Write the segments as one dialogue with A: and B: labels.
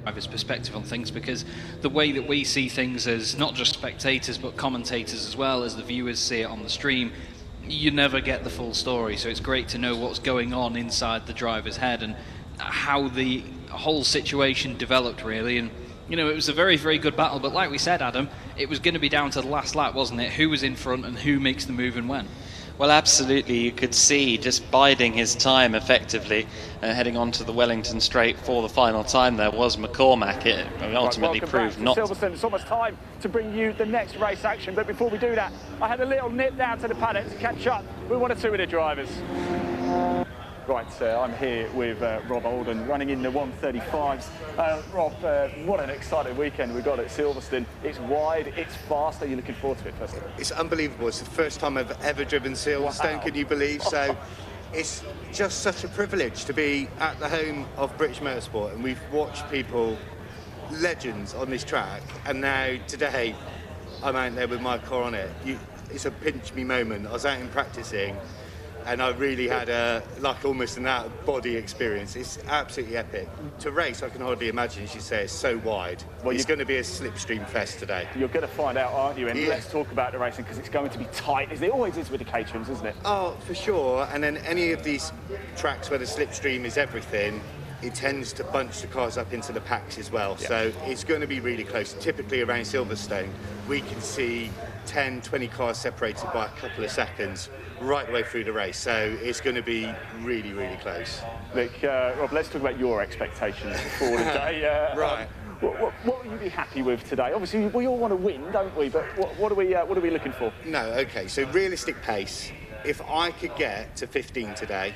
A: driver's perspective on things, because the way that we see things as not just spectators but commentators as well as the viewers see it on the stream, you never get the full story. So it's great to know what's going on inside the driver's head and how the whole situation developed, really. And you know, it was a very, very good battle, but like we said, Adam, it was going to be down to the last lap, wasn't it? Who was in front and who makes the move and when?
B: Well, absolutely. You could see just biding his time effectively, heading on to the Wellington Straight for the final time there was McCormack. It ultimately proved not.
C: Silverstone, it's almost time to bring you the next race action, but before we do that, I had a little nip down to the paddock to catch up with one or two of the drivers. Right, I'm here with Rob Holden, running in the 135s. Rob, what an exciting weekend we've got at Silverstone. It's wide, it's fast. Are you looking forward to it, first of all?
D: It's unbelievable. It's the first time I've ever driven Silverstone, can you believe? So it's just such a privilege to be at the home of British motorsport, and we've watched people, legends on this track, and now today I'm out there with my car on it. It's a pinch me moment. I was out in practicing, and I really had almost an out-of-body experience. It's absolutely epic. To race, I can hardly imagine, as you say, it's so wide. Well, it's going to be a slipstream fest today.
C: You're going to find out, aren't you? And let's talk about the racing, because it's going to be tight, as it always is with the Caterhams, isn't it?
D: Oh, for sure. And then any of these tracks where the slipstream is everything, it tends to bunch the cars up into the packs as well. Yeah. So it's going to be really close. Typically around Silverstone, we can see 10, 20 cars separated by a couple of seconds right the way through the race. So it's going to be really, really close.
C: Look, Rob, let's talk about your expectations for the day.
D: Right.
C: What will you be happy with today? Obviously, we all want to win, don't we? But what are we looking for?
D: No, okay. So realistic pace. If I could get to 15 today,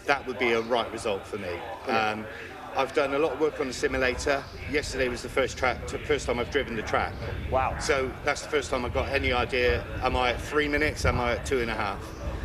D: that would be a right result for me. I've done a lot of work on the simulator. Yesterday was the first time I've driven the track.
C: Wow.
D: So that's the first time I've got any idea, am I at 3 minutes, am I at 2.5?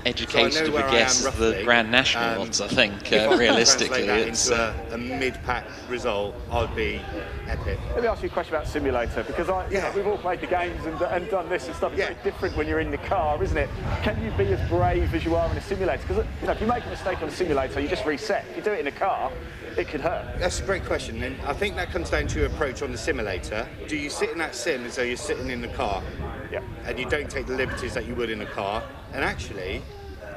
B: Educated to guess the Grand National odds, I think, realistically.
D: It's a mid-pack result, I'd be epic.
C: Let me ask you a question about simulator, because we've all played the games and done this and stuff. It's very different when you're in the car, isn't it? Can you be as brave as you are in a simulator? Because if you make a mistake on a simulator, you just reset. If you do it in a car, it could hurt.
D: That's a great question, and I think that comes down to your approach on the simulator. Do you sit in that sim as though you're sitting in the car?
C: Yeah.
D: And you don't take the liberties that you would in a car? And actually,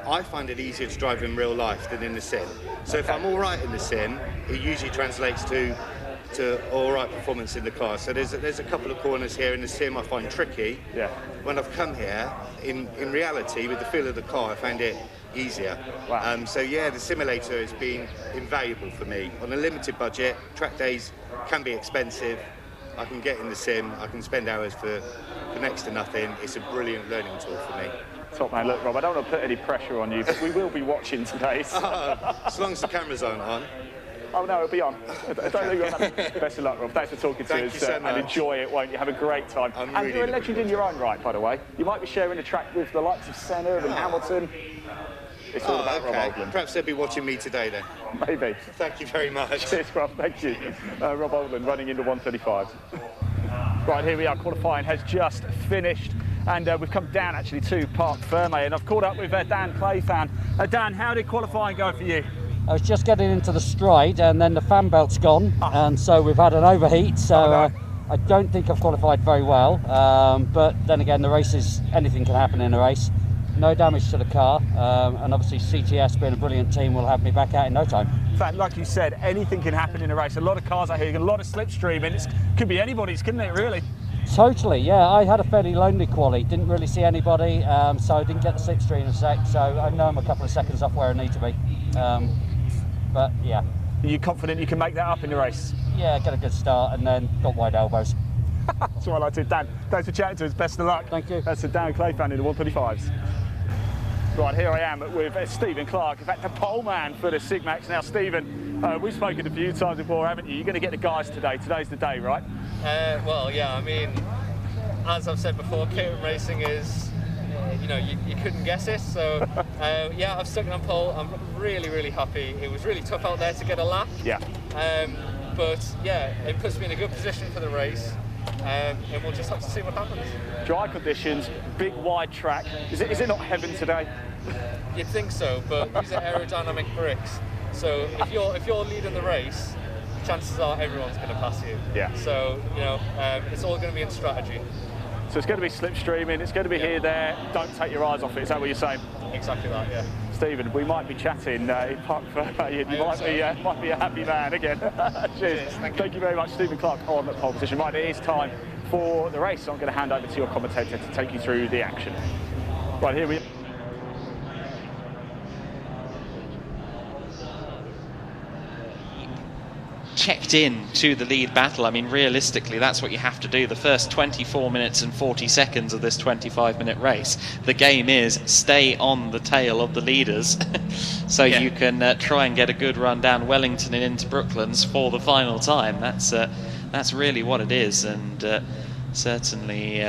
D: I find it easier to drive in real life than in the sim. So if I'm all right in the sim, it usually translates to all right performance in the car. So there's a couple of corners here in the sim I find tricky.
C: Yeah.
D: When I've come here, in reality, with the feel of the car, I find it easier.
C: Wow.
D: So yeah, the simulator has been invaluable for me. On a limited budget, track days can be expensive. I can get in the sim, I can spend hours for next to nothing. It's a brilliant learning tool for me.
C: Top man, look, Rob, I don't want to put any pressure on you, but we will be watching today. So.
D: As long as the cameras aren't on.
C: Oh no, it'll be on. Don't think you're Best of luck, Rob. Thanks for talking to us,
D: so much.
C: and enjoy it, won't you? Have a great time. And you're a legend in your own right, by the way. You might be sharing the track with the likes of Senna and Hamilton. It's all about Rob Holden.
D: Perhaps they'll be watching me today then.
C: Maybe.
D: Thank you very much.
C: Cheers, Rob. Thank you. Rob Holden running into 135. Right, here we are. Qualifying has just finished. And we've come down actually to Parc Ferme, and I've caught up with Dan Clayfan. Dan, how did qualifying go for you?
E: I was just getting into the straight, and then the fan belt's gone, and so we've had an overheat. So I don't think I've qualified very well. But then again, the race is, anything can happen in a race. No damage to the car, and obviously CTS, being a brilliant team, will have me back out in no time.
C: In fact, like you said, anything can happen in a race. A lot of cars out here, a lot of slipstream, and it could be anybody's, couldn't it, really?
E: Totally, yeah. I had a fairly lonely quali, didn't really see anybody, so I didn't get the slipstream in a sec, so I know I'm a couple of seconds off where I need to be. But yeah.
C: Are you confident you can make that up in the race?
E: Yeah, get a good start and then got wide elbows.
C: That's what I like to do. Dan, thanks for chatting to us. Best of luck.
E: Thank you.
C: That's Dan Clayfan in the 135s. Right, here I am with Stephen Clark, in fact, the pole man for the Sigmax. Now, Stephen, we've spoken a few times before, haven't you? You're going to get the guys today. Today's the day, right?
F: Well, yeah, I mean, as I've said before, Caterham racing is, you couldn't guess it. So, yeah, I've stuck it on pole. I'm really, really happy. It was really tough out there to get a lap.
C: Yeah.
F: But, yeah, it puts me in a good position for the race. And we'll just have to see what happens.
C: Dry conditions, big wide track. Is it not heaven today?
F: You'd think so, but these are aerodynamic bricks. So if you're leading the race, chances are everyone's going to pass you.
C: Yeah.
F: So, it's all going to be in strategy.
C: So it's going to be slipstreaming, it's going to be here, there. Don't take your eyes off it. Is that what you're saying?
F: Exactly that, yeah.
C: Stephen, we might be chatting. You might be a happy man again. Cheers. Thank you very much, Stephen Clark, on the pole position. Right, it is time for the race. So I'm going to hand over to your commentator to take you through the action. Right, here we are.
B: Checked in to the lead battle. I mean, realistically, that's what you have to do. The first 24 minutes and 40 seconds of this 25-minute race, the game is stay on the tail of the leaders so you can try and get a good run down Wellington and into Brooklands for the final time. That's really what it is, and certainly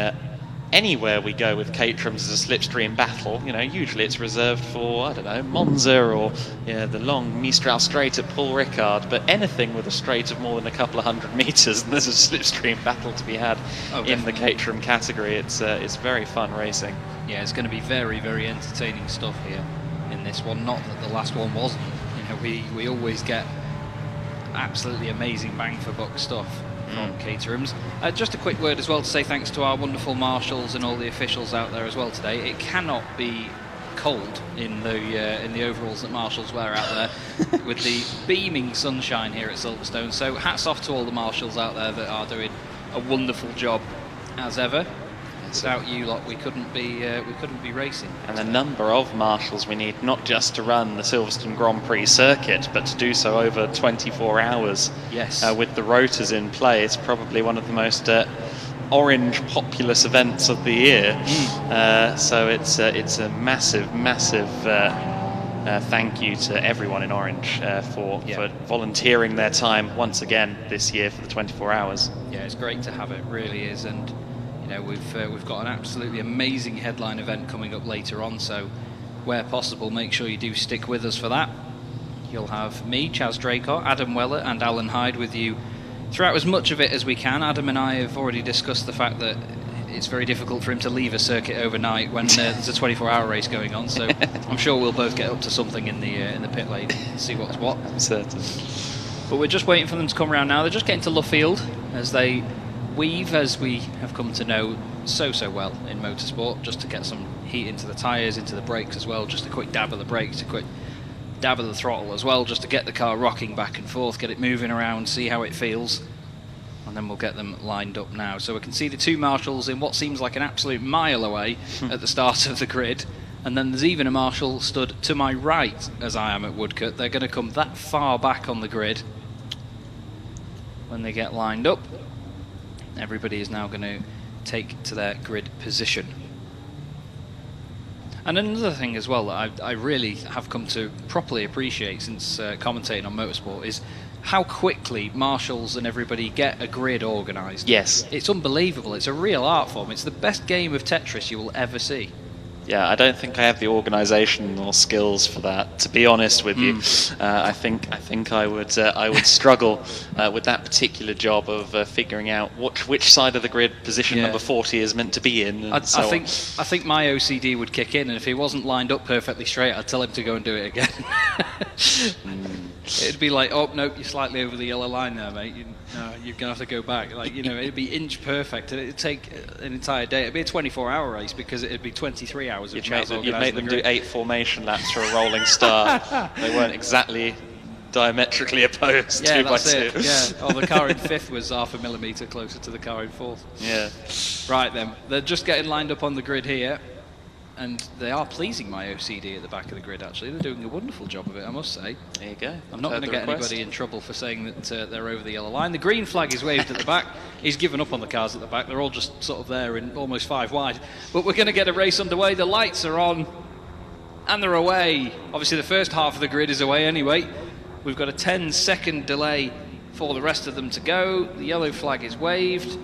B: anywhere we go with Caterham's as a slipstream battle, usually it's reserved for, I don't know, Monza or the long Mistral straight at Paul Ricard, but anything with a straight of more than a couple of 100 metres, and there's a slipstream battle to be had in the Caterham category. It's very fun racing.
A: Yeah, it's going to be very, very entertaining stuff here in this one. Not that the last one wasn't. We always get absolutely amazing bang for buck stuff from Caterham's. Just a quick word as well to say thanks to our wonderful marshals and all the officials out there as well today. It cannot be cold in the overalls that marshals wear out there with the beaming sunshine here at Silverstone. So hats off to all the marshals out there that are doing a wonderful job as ever. Without you lot, we couldn't be racing.
B: And the number of marshals we need, not just to run the Silverstone Grand Prix circuit, but to do so over 24 hours.
A: Yes.
B: With the rotors in play, it's probably one of the most orange populous events of the year. So it's a massive thank you to everyone in Orange for volunteering their time once again this year for the 24 hours.
A: Yeah, it's great to have it, really is, and we've got an absolutely amazing headline event coming up later on, so where possible, make sure you do stick with us for that. You'll have me, Chaz Draycott, Adam Weller and Alan Hyde with you throughout as much of it as we can. Adam and I have already discussed the fact that it's very difficult for him to leave a circuit overnight when there's a 24-hour race going on, so I'm sure we'll both get up to something in the pit lane and see what's what.
B: Certainly.
A: But we're just waiting for them to come around now. They're just getting to Luffield as they weave, as we have come to know so well in motorsport, just to get some heat into the tyres, into the brakes as well, just a quick dab of the brakes, a quick dab of the throttle as well, just to get the car rocking back and forth, get it moving around, see how it feels, and then we'll get them lined up now. So we can see the two marshals in what seems like an absolute mile away at the start of the grid, and then there's even a marshal stood to my right as I am at Woodcote. They're going to come that far back on the grid when they get lined up. Everybody is now going to take to their grid position. And another thing as well that I really have come to properly appreciate since commentating on motorsport is how quickly marshals and everybody get a grid organised.
B: Yes.
A: It's unbelievable. It's a real art form. It's the best game of Tetris you will ever see.
B: Yeah, I don't think I have the organisational skills for that, to be honest with you. I think I would struggle with that particular job of figuring out which side of the grid position number 40 is meant to be in.
A: I think my OCD would kick in, and if he wasn't lined up perfectly straight, I'd tell him to go and do it again. It'd be like, oh no, you're slightly over the yellow line there, mate. You're gonna have to go back. It'd be inch perfect, and it'd take an entire day. It'd be a 24-hour race because it'd be 23 hours.
B: You'd make them do 8 formation laps for a rolling start. They weren't exactly diametrically opposed. 2 by 2.
A: Yeah. Oh, the car in 5th was half a millimetre closer to the car in 4th.
B: Yeah.
A: Right then, they're just getting lined up on the grid here. And they are pleasing my OCD at the back of the grid, actually. They're doing a wonderful job of it, I must say.
B: There you go.
A: I'm not going to get anybody in trouble for saying that they're over the yellow line. The green flag is waved at the back. He's given up on the cars at the back. They're all just sort of there in almost 5 wide. But we're going to get a race underway. The lights are on, and they're away. Obviously, the first half of the grid is away anyway. We've got a 10-second delay for the rest of them to go. The yellow flag is waved.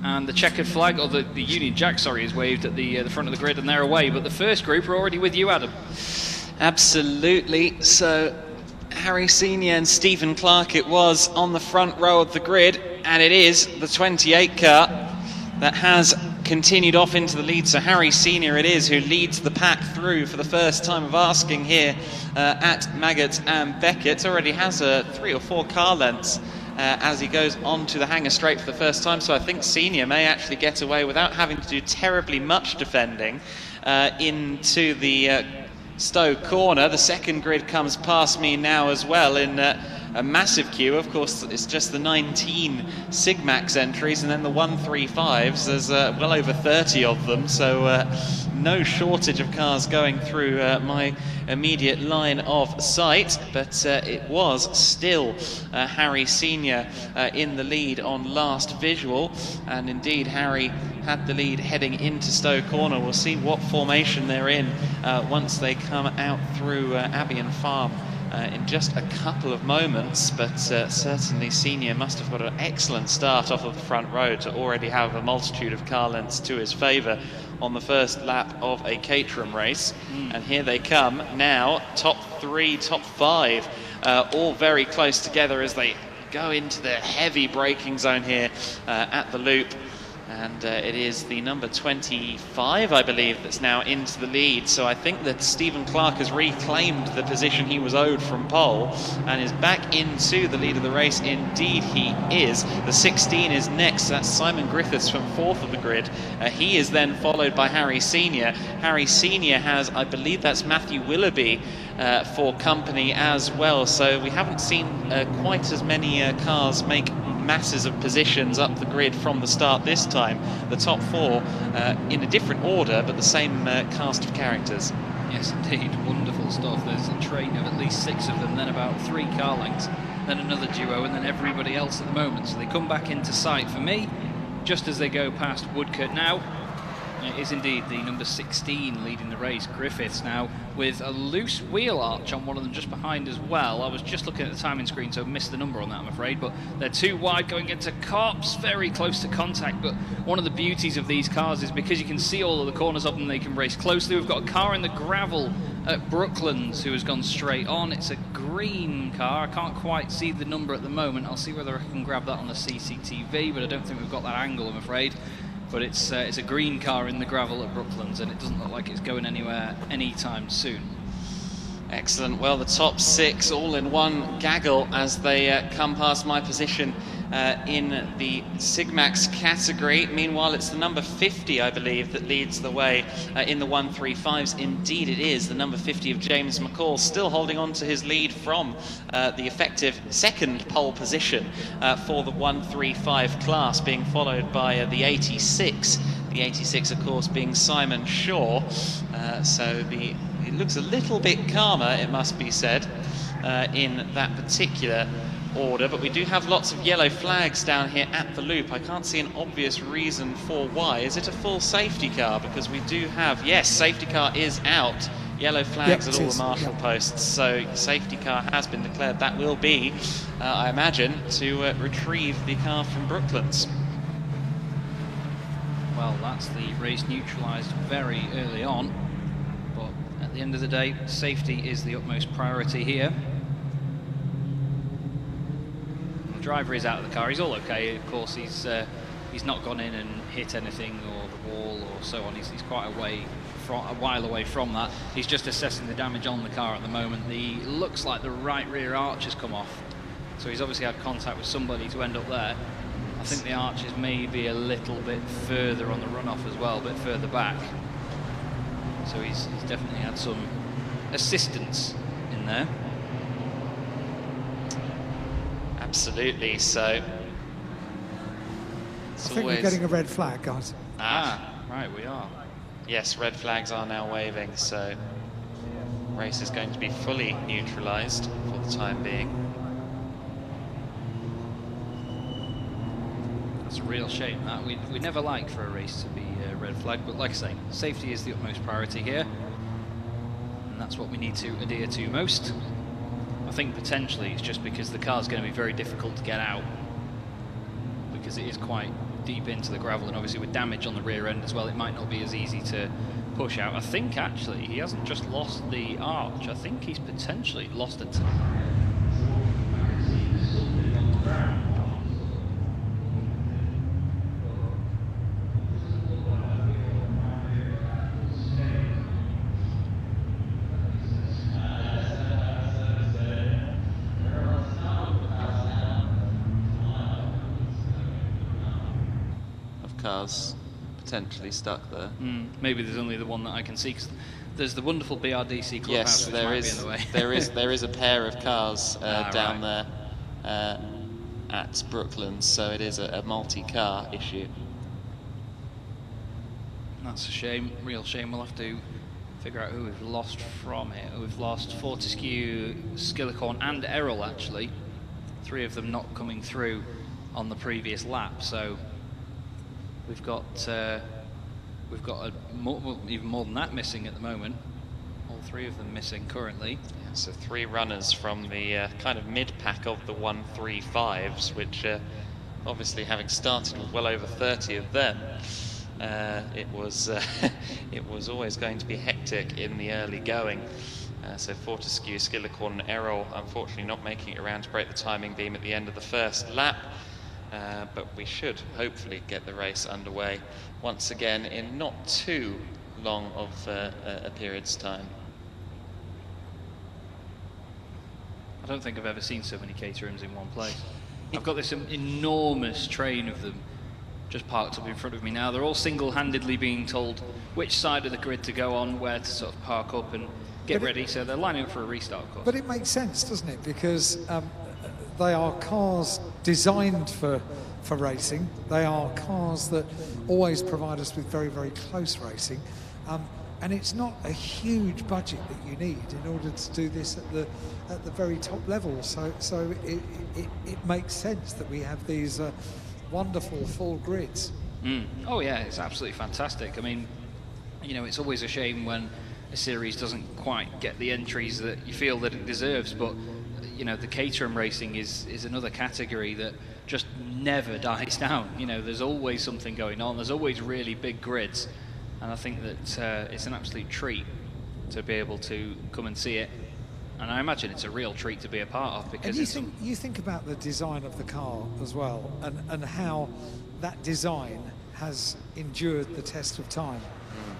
A: And the checkered flag, or the Union Jack, sorry, is waved at the front of the grid, and they're away. But the first group are already with you, Adam.
B: Absolutely. So Harry Senior and Stephen Clark it was on the front row of the grid, and it is the 28 car that has continued off into the lead. So Harry Senior it is who leads the pack through for the first time of asking here at Maggott and Beckett. Already has 3 or 4 car lengths as he goes on to the hanger straight for the first time. So I think Senior may actually get away without having to do terribly much defending into the Stowe corner. The second grid comes past me now as well in a massive queue. Of course, it's just the 19 Sigmax entries, and then the 135s. There's well over 30 of them, so no shortage of cars going through my immediate line of sight. But it was still Harry Senior in the lead on last visual, and indeed Harry had the lead heading into Stowe corner. We'll see what formation they're in once they come out through Albion Farm in just a couple of moments, but certainly Senior must have got an excellent start off of the front row to already have a multitude of car lengths to his favour on the first lap of a Caterham race. And here they come now, top 3, top 5, all very close together as they go into the heavy braking zone here at the loop. And it is the number 25, I believe, that's now into the lead. So I think that Stephen Clark has reclaimed the position he was owed from pole and is back into the lead of the race. Indeed, he is. The 16 is next. That's Simon Griffiths from 4th of the grid. He is then followed by Harry Senior. Harry Senior has, I believe that's Matthew Willoughby for company as well. So we haven't seen quite as many cars make masses of positions up the grid from the start this time. The top 4 in a different order, but the same cast of characters.
A: Yes, indeed, wonderful stuff. There's a train of at least 6 of them, then about 3 car lengths, then another duo, and then everybody else at the moment. So they come back into sight for me just as they go past Woodcote now. It is indeed the number 16 leading the race, Griffiths, now with a loose wheel arch on one of them just behind as well. I was just looking at the timing screen, so missed the number on that, I'm afraid, but they're too wide going into Copse, very close to contact. But one of the beauties of these cars is because you can see all of the corners of them, they can race closely. We've got a car in the gravel at Brooklands who has gone straight on. It's a green car. I can't quite see the number at the moment. I'll see whether I can grab that on the CCTV, but I don't think we've got that angle, I'm afraid. But it's a green car in the gravel at Brooklands, and it doesn't look like it's going anywhere anytime soon.
B: Excellent. Well, the top 6 all in one gaggle as they come past my position in the Sigmax category. Meanwhile, it's the number 50, I believe, that leads the way in the 135s. Indeed, it is the number 50 of James McCall, still holding on to his lead from the effective second pole position for the 135 class, being followed by the 86. The 86, of course, being Simon Shaw. So it looks a little bit calmer, it must be said, in that particular order, but we do have lots of yellow flags down here at the loop. I can't see an obvious reason for why. Is it a full safety car? Because we do have, yes, safety car is out. Yellow flags at all the marshal posts. So safety car has been declared. That will be, I imagine, to retrieve the car from Brooklands.
A: Well, that's the race neutralised very early on, but at the end of the day, safety is the utmost priority here. Driver is out of the car. He's all okay. Of course, he's not gone in and hit anything or the wall or so on. He's quite a while away from that. He's just assessing the damage on the car at the moment. Looks like the right rear arch has come off, so he's obviously had contact with somebody to end up there. I think the arch is maybe a little bit further on the runoff as well, a bit further back. So he's definitely had some assistance in there.
B: Absolutely, so
G: I think we're getting a red flag, guys.
A: Right, we are.
B: Yes, red flags are now waving, so race is going to be fully neutralised for the time being.
A: It's a real shame that we never like for a race to be a red flag, but like I say, safety is the utmost priority here, and that's what we need to adhere to most. I think potentially it's just because the car's going to be very difficult to get out, because it is quite deep into the gravel, and obviously with damage on the rear end as well, it might not be as easy to push out. I think actually he hasn't just lost the arch, I think he's potentially lost it.
B: cars potentially stuck there.
A: Maybe there's only the one that I can see, 'cause there's the wonderful BRDC clubhouse,
B: Yes,
A: which
B: there
A: might
B: is.
A: be in the way.
B: there is a pair of cars down
A: right.
B: there at Brooklands, so it is a multi-car issue.
A: That's a shame, real shame. We'll have to figure out who we've lost from it. We've lost Fortescue, Skillicorn and Errol, actually. 3 of them not coming through on the previous lap, so we've got even more than that missing at the moment. All 3 of them missing currently.
B: Yeah, so 3 runners from the kind of mid-pack of the 135s, which obviously having started with well over 30 of them, it was it was always going to be hectic in the early going. So Fortescue, Skillicorn and Errol unfortunately not making it around to break the timing beam at the end of the first lap. But we should hopefully get the race underway once again in not too long of a period's time.
A: I don't think I've ever seen so many Caterhams in one place. I've got this enormous train of them just parked up in front of me now. They're all single-handedly being told which side of the grid to go on, where to sort of park up and get ready, so they're lining up for a restart, of course.
G: But it makes sense, doesn't it? Because they are cars designed for racing. They are cars that always provide us with very, very close racing. And it's not a huge budget that you need in order to do this at the very top level. So it makes sense that we have these wonderful full grids.
A: Oh yeah, it's absolutely fantastic. I mean, you know, it's always a shame when a series doesn't quite get the entries that you feel that it deserves, but you know, the Caterham racing is another category that just never dies down. You know, there's always something going on, there's always really big grids, and I think that it's an absolute treat to be able to come and see it, and I imagine it's a real treat to be a part of, because
G: you think about the design of the car as well, and how that design has endured the test of time.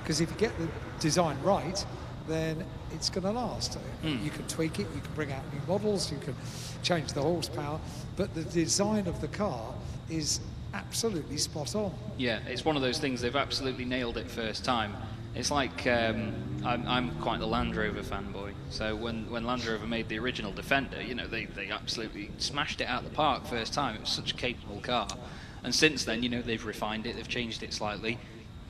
G: Because if you get the design right, then it's going to last. You can tweak it, you can bring out new models, you can change the horsepower, but the design of the car is absolutely spot on.
A: Yeah, it's one of those things, they've absolutely nailed it first time. It's like, I'm quite the Land Rover fanboy, so when Land Rover made the original Defender, you know, they absolutely smashed it out of the park first time. It was such a capable car, and since then, you know, they've refined it, they've changed it slightly,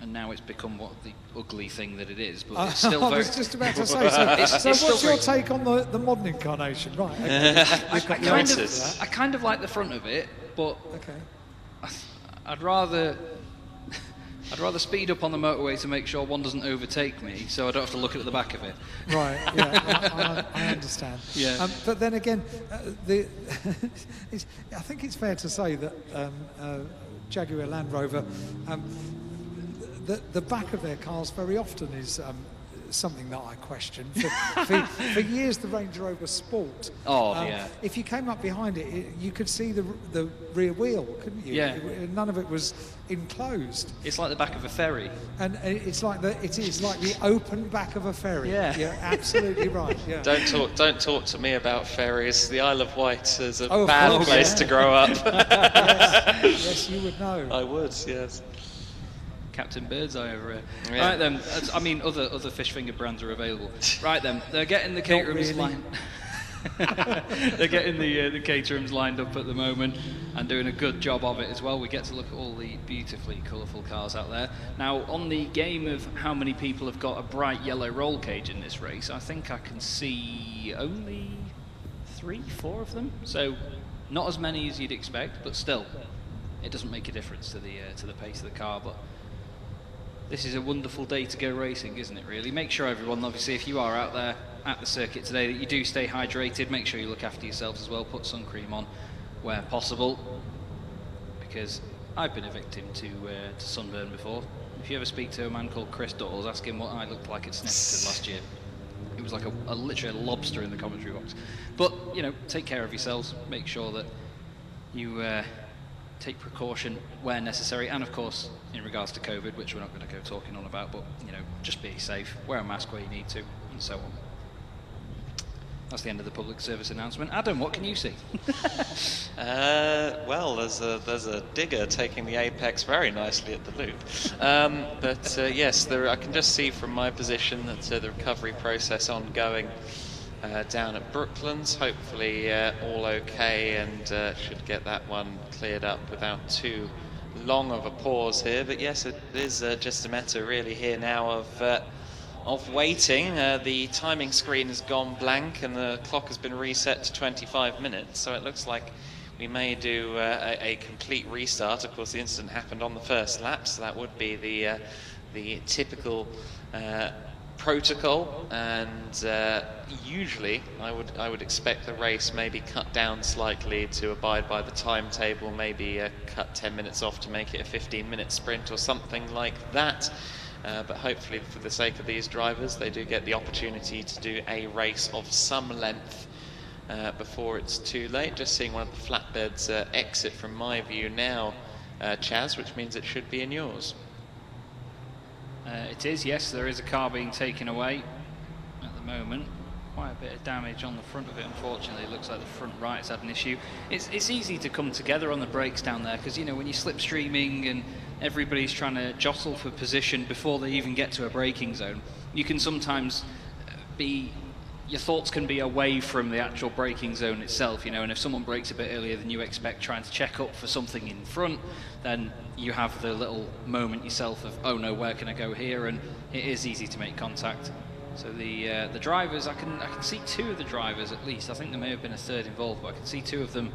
A: and now it's become what the ugly thing that it is, but it's still very...
G: I was just about to say, so what's your take on the modern incarnation? Right, okay.
A: I kind of like the front of it, but
G: okay.
A: I'd rather speed up on the motorway to make sure one doesn't overtake me, so I don't have to look at the back of it.
G: Right, yeah, I understand.
A: Yeah.
G: But then again, I think it's fair to say that Jaguar Land Rover, the back of their cars very often is something that I question. For years, the Range Rover Sport.
A: Yeah.
G: If you came up behind it, you could see the rear wheel, couldn't you?
A: Yeah.
G: None of it was enclosed.
A: It's like the back of a ferry.
G: And it is like the open back of a ferry.
A: Yeah.
G: You're absolutely right. Yeah.
B: Don't talk to me about ferries. The Isle of Wight is a
G: of
B: bad
G: course,
B: place to grow up.
G: yes, you would know.
B: I would, yes.
A: Captain Birdseye over here.
B: Yeah.
A: Right then, I mean, other fish finger brands are available. Right then, they're getting the Caterhams
G: really.
A: lined. They're getting the Caterhams lined up at the moment and doing a good job of it as well. We get to look at all the beautifully colourful cars out there. Now, on the game of how many people have got a bright yellow roll cage in this race, I think I can see only 3-4 of them. So, not as many as you'd expect, but still, it doesn't make a difference to the pace of the car. But this is a wonderful day to go racing, isn't it, really? Make sure everyone, obviously, if you are out there at the circuit today, that you do stay hydrated. Make sure you look after yourselves as well. Put sun cream on where possible, because I've been a victim to sunburn before. If you ever speak to a man called Chris Dawes, ask him what I looked like at Snetterton last year. It was like literally a lobster in the commentary box. But, you know, take care of yourselves. Make sure that you take precaution where necessary, and of course in regards to COVID, which we're not going to go talking on about, but you know, just be safe, wear a mask where you need to, and so on. That's the end of the public service announcement. Adam, what can you see?
B: Well, there's a digger taking the apex very nicely at the loop. But yes, I can just see from my position that the recovery process ongoing down at Brooklands. Hopefully all okay, and should get that one cleared up without too long of a pause here. But yes, it is just a matter really here now of waiting. The timing screen has gone blank and the clock has been reset to 25 minutes, so it looks like we may do a complete restart. Of course, the incident happened on the first lap, so that would be the typical protocol, and usually I would expect the race maybe cut down slightly to abide by the timetable, maybe cut 10 minutes off to make it a 15-minute sprint or something like that. But hopefully, for the sake of these drivers, they do get the opportunity to do a race of some length before it's too late. Just seeing one of the flatbeds exit from my view now, Chaz, which means it should be in yours.
A: It is, yes. There is a car being taken away at the moment. Quite a bit of damage on the front of it, unfortunately. It looks like the front right's had an issue. It's easy to come together on the brakes down there, because, you know, when you're slipstreaming and everybody's trying to jostle for position before they even get to a braking zone, you can sometimes your thoughts can be away from the actual braking zone itself, you know, and if someone brakes a bit earlier than you expect, trying to check up for something in front, then you have the little moment yourself of, oh no, where can I go here? And it is easy to make contact. So the drivers, I can see two of the drivers at least. I think there may have been a third involved, but I can see two of them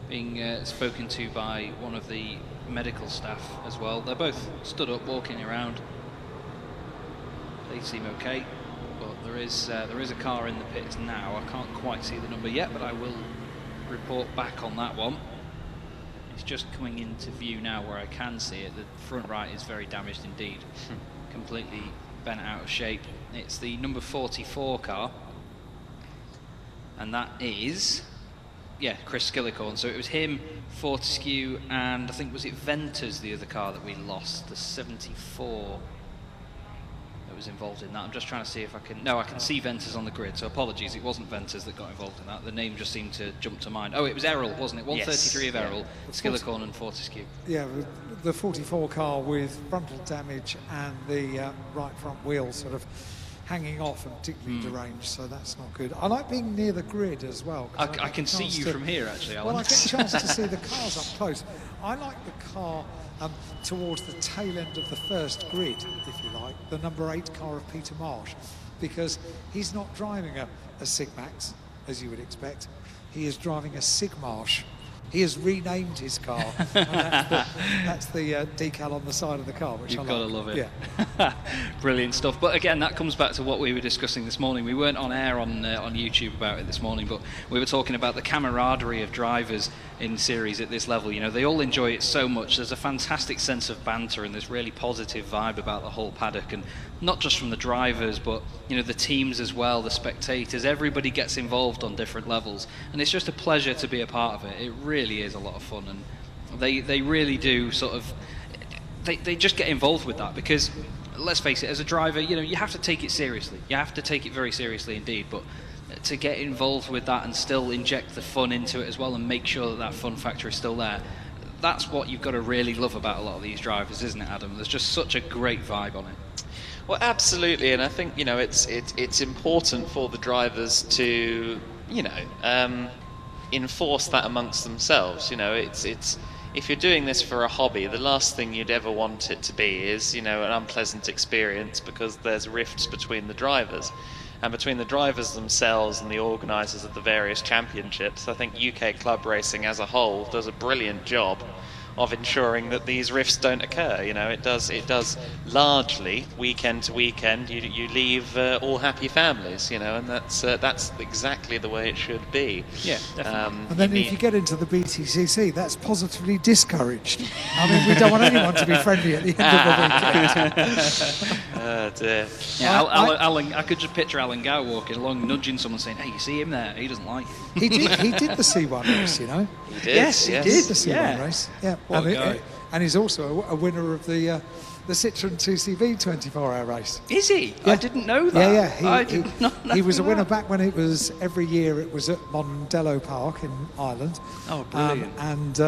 A: being spoken to by one of the medical staff as well. They're both stood up, walking around. They seem okay, but there is a car in the pits now. I can't quite see the number yet, but I will report back on that one. It's just coming into view now where I can see it. The front right is very damaged indeed, completely bent out of shape. It's the number 44 car, and that is, yeah, Chris Skillicorn. So it was him, Fortescue, and I think, was it Venters, the other car that we lost, the 74 that was involved in that. I'm just trying to see if I can, no, I can see Venters on the grid, so apologies, it wasn't Venters that got involved in that. The name just seemed to jump to mind. Oh, it was Errol, wasn't it? 133 of Errol, Skillicorn and Fortescue.
G: Yeah, the 44 car with frontal damage and the right front wheel sort of hanging off and particularly deranged, so that's not good. I like being near the grid as well.
A: I can see you from here, actually, Alan.
G: Well, I get a chance to see the cars up close. I like the car towards the tail end of the first grid, if you like, the number 8 car of Peter Marsh, because he's not driving a Sigmax, as you would expect. He is driving a Sigmarsh. He has renamed his car, and that's the decal on the side of the car, which
A: You've
G: I
A: got to
G: like.
A: love it.
G: Yeah.
A: Brilliant stuff. But again, that comes back to what we were discussing this morning. We weren't on air on YouTube about it this morning, but we were talking about the camaraderie of drivers in series at this level. You know, they all enjoy it so much. There's a fantastic sense of banter and this really positive vibe about the whole paddock, and not just from the drivers, but, you know, the teams as well, the spectators. Everybody gets involved on different levels, and it's just a pleasure to be a part of it. It really is a lot of fun, and they really do sort of, they just get involved with that, because let's face it, as a driver, you know, you have to take it seriously. You have to take it very seriously indeed, but to get involved with that and still inject the fun into it as well and make sure that that fun factor is still there, that's what you've got to really love about a lot of these drivers, isn't it, Adam? There's just such a great vibe on it.
B: Well, absolutely, and I think, you know, it's important for the drivers to, you know, enforce that amongst themselves. You know, it's if you're doing this for a hobby, the last thing you'd ever want it to be is, you know, an unpleasant experience because there's rifts between the drivers. And between the drivers themselves and the organisers of the various championships, I think UK club racing as a whole does a brilliant job of ensuring that these rifts don't occur. You know, it does largely weekend to weekend. You leave all happy families. You know, and that's exactly the way it should be.
A: Yeah, definitely.
G: And then if you get into the BTCC, that's positively discouraged. I mean, we don't want anyone to be friendly at the end of the weekend.
B: Oh dear.
A: Yeah, Alan, I could just picture Alan Gow walking along, nudging someone, saying, "Hey, you see him there? He doesn't like you."
G: He did the C1 race, you know.
B: He did.
A: Yes,
G: He did the C1 race. Yeah.
A: What a guy.
G: And he's also a winner of the the Citroen 2CV 24-hour race.
A: Is he?
G: Yeah.
A: I didn't know that.
G: Yeah.
A: I did not know
G: he was a winner
A: that.
G: back when it was every year. It was at Mondello Park in Ireland.
A: Oh, brilliant.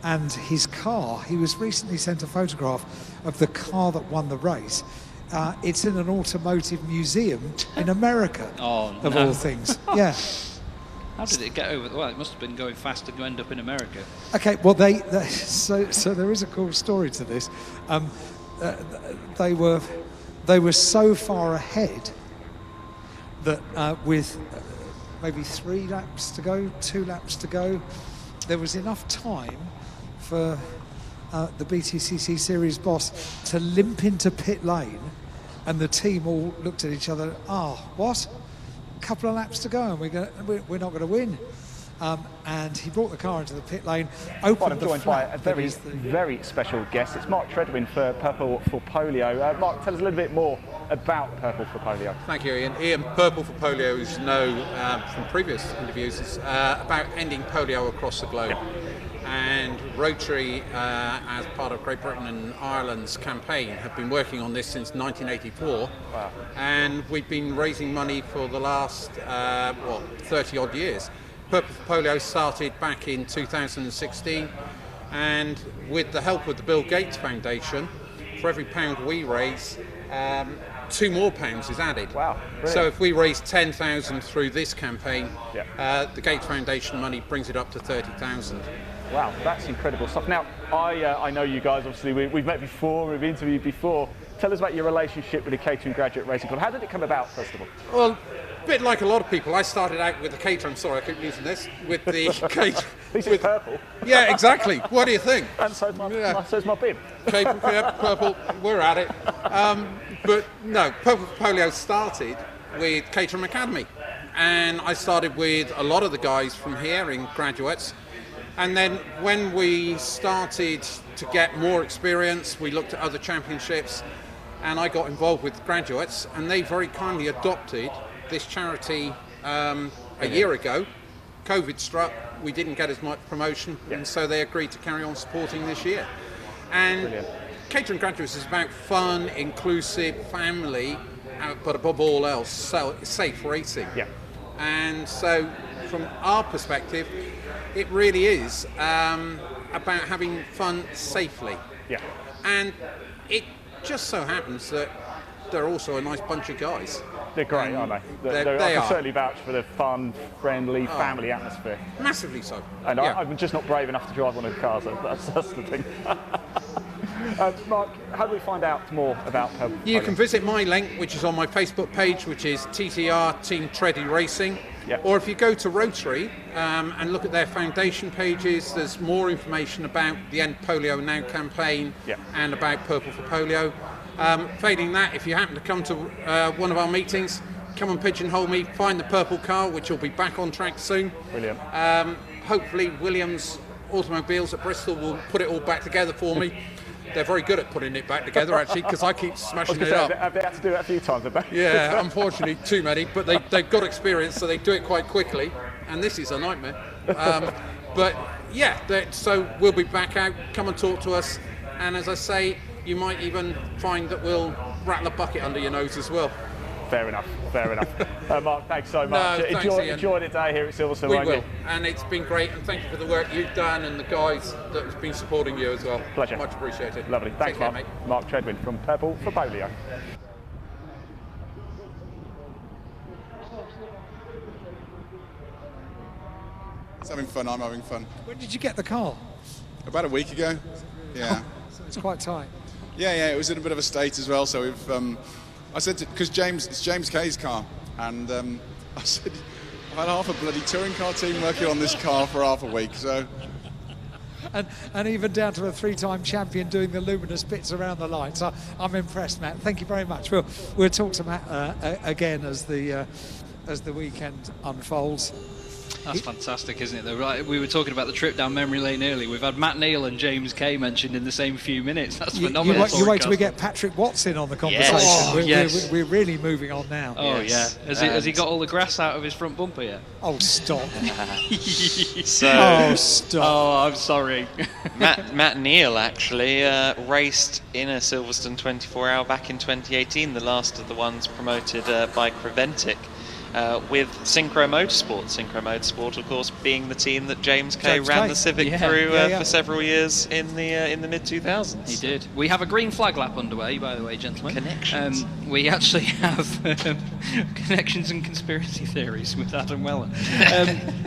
G: And his car, he was recently sent a photograph of the car that won the race. It's in an automotive museum in America, of all things. Yeah.
A: How did it get over? Well, it must have been going fast to end up in America.
G: Okay, well, so there is a cool story to this. They were so far ahead that with maybe 3 laps to go, 2 laps to go, there was enough time for the BTCC Series boss to limp into pit lane, and the team all looked at each other. What? A couple of laps to go, and we're not going to win. And he brought the car into the pit lane, opened
C: I'm
G: the
C: joined by
G: flap.
C: a very special guest. It's Mark Treadwin for Purple for Polio. Mark, tell us a little bit more about Purple for Polio.
H: Thank you, Ian. Ian, Purple for Polio, as you know from previous interviews, is about ending polio across the globe. Yep. And Rotary, as part of Great Britain and Ireland's campaign, have been working on this since 1984.
C: Wow.
H: And we've been raising money for the last, 30 odd years. Purple for Polio started back in 2016, and with the help of the Bill Gates Foundation, for every pound we raise, 2 more pounds is added.
C: Wow, brilliant.
H: So if we raise 10,000 through this campaign, the Gates Foundation money brings it up to 30,000.
C: Wow, that's incredible stuff. Now, I know you guys, obviously, we've met before, we've interviewed before. Tell us about your relationship with the Caterham Graduate Racing Club. How did it come about, first of all?
H: Well, a bit like a lot of people, I started out with the Caterham, sorry I keep using this, with the Caterham.
C: This is purple.
H: Yeah, exactly. What do you think?
C: And so's my bib.
H: Purple, we're at it. But no, Purple for Polio started with Caterham Academy. And I started with a lot of the guys from here in Graduates. And then when we started to get more experience, we looked at other championships, and I got involved with Graduates, and they very kindly adopted this charity a year ago. COVID struck, we didn't get as much promotion, and so they agreed to carry on supporting this year. And Caterham Graduates is about fun, inclusive, family, but above all else, safe racing. Yeah. And so from our perspective, it really is about having fun safely. Yeah. And it just so happens that they're also a nice bunch of guys.
C: They're great, aren't they? I can certainly vouch for the fun, friendly, family atmosphere.
H: Massively so.
C: And I'm just not brave enough to drive one of the cars, that's the thing. Mark, how do we find out more about Purple?
H: You can visit my link, which is on my Facebook page, which is TTR Team Tready Racing. Yep. Or if you go to Rotary and look at their foundation pages, there's more information about the End Polio Now campaign and about Purple for Polio. Failing that, if you happen to come to one of our meetings, come and pigeonhole me, find the purple car, which will be back on track soon. Brilliant. Hopefully Williams Automobiles at Bristol will put it all back together for me. They're very good at putting it back together, actually, because I keep smashing it up.
C: They had to do that a few times.
H: Yeah, unfortunately, too many, but they've got experience, so they do it quite quickly, and this is a nightmare. But yeah, so we'll be back out, come and talk to us, and as I say, you might even find that we'll rattle a bucket under your nose as well.
C: Fair enough. Mark, thanks so much. Enjoy the day here at Silverstone.
H: We will, and it's been great, and thank you for the work you've done and the guys that have been supporting you as well.
C: Pleasure.
H: Much appreciated.
C: Lovely. Thanks, Mark.
H: Mate.
C: Mark Treadwin from Purple for Polio.
I: It's having fun, I'm having fun.
G: When did you get the car?
I: About a week ago, yeah.
G: So it's quite tight.
I: Yeah, it was in a bit of a state as well, so we've, I said, because it's James Kay's car, and I said, I've had half a bloody touring car team working on this car for half a week, so.
G: And even down to a 3-time champion doing the luminous bits around the lights. I'm impressed, Matt. Thank you very much. We'll talk to Matt again as the weekend unfolds.
A: That's fantastic, isn't it? Though, right? We were talking about the trip down memory lane earlier. We've had Matt Neal and James Kay mentioned in the same few minutes. That's phenomenal.
G: You wait till we get Patrick Watts in on the conversation.
A: Yes.
G: We're, we're really moving on now.
A: Oh yeah. Has he got all the grass out of his front bumper yet?
G: Oh, stop.
B: Stop.
A: Oh, I'm sorry.
B: Matt Neal actually raced in a Silverstone 24-hour back in 2018, the last of the ones promoted by Creventic. With Synchro Motorsport. Synchro Motorsport, of course, being the team that James Kay ran the Civic through for several years in the mid-2000s.
A: He did. We have a green flag lap underway, by the way, gentlemen.
B: Connections.
A: We actually have connections and conspiracy theories with Adam Weller.